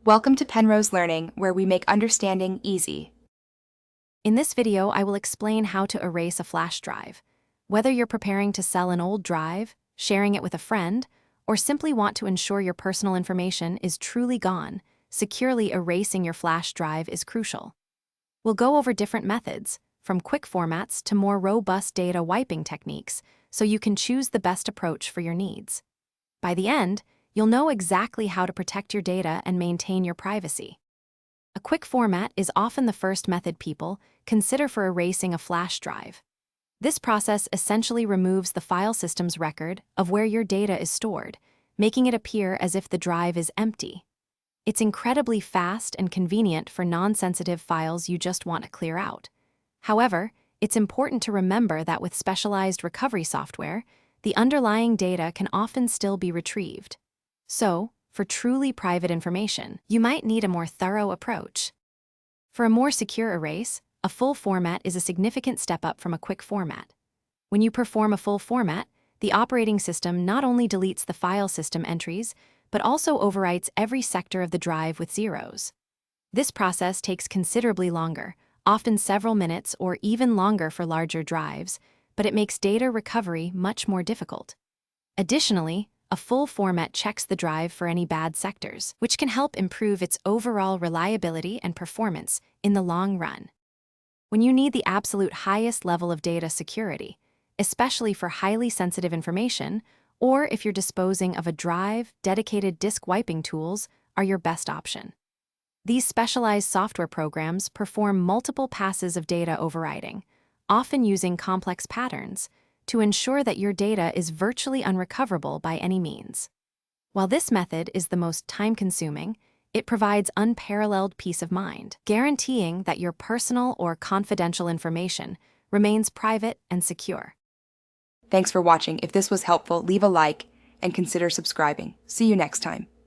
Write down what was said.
Welcome to Penrose Learning, where we make understanding easy. In this video, I will explain how to erase a flash drive. Whether you're preparing to sell an old drive, sharing it with a friend, or simply want to ensure your personal information is truly gone, securely erasing your flash drive is crucial. We'll go over different methods, from quick formats to more robust data wiping techniques, so you can choose the best approach for your needs. By the end, you'll know exactly how to protect your data and maintain your privacy. A quick format is often the first method people consider for erasing a flash drive. This process essentially removes the file system's record of where your data is stored, making it appear as if the drive is empty. It's incredibly fast and convenient for non-sensitive files you just want to clear out. However, it's important to remember that with specialized recovery software, the underlying data can often still be retrieved. So, for truly private information, you might need a more thorough approach. For a more secure erase, a full format is a significant step up from a quick format. When you perform a full format, the operating system not only deletes the file system entries, but also overwrites every sector of the drive with zeros. This process takes considerably longer, often several minutes or even longer for larger drives, but it makes data recovery much more difficult. Additionally, a full format checks the drive for any bad sectors, which can help improve its overall reliability and performance in the long run. When you need the absolute highest level of data security, especially for highly sensitive information, or if you're disposing of a drive, dedicated disk wiping tools are your best option. These specialized software programs perform multiple passes of data overwriting, often using complex patterns, to ensure that your data is virtually unrecoverable by any means. While this method is the most time-consuming, it provides unparalleled peace of mind, guaranteeing that your personal or confidential information remains private and secure. Thanks for watching. If this was helpful, leave a like and consider subscribing. See you next time.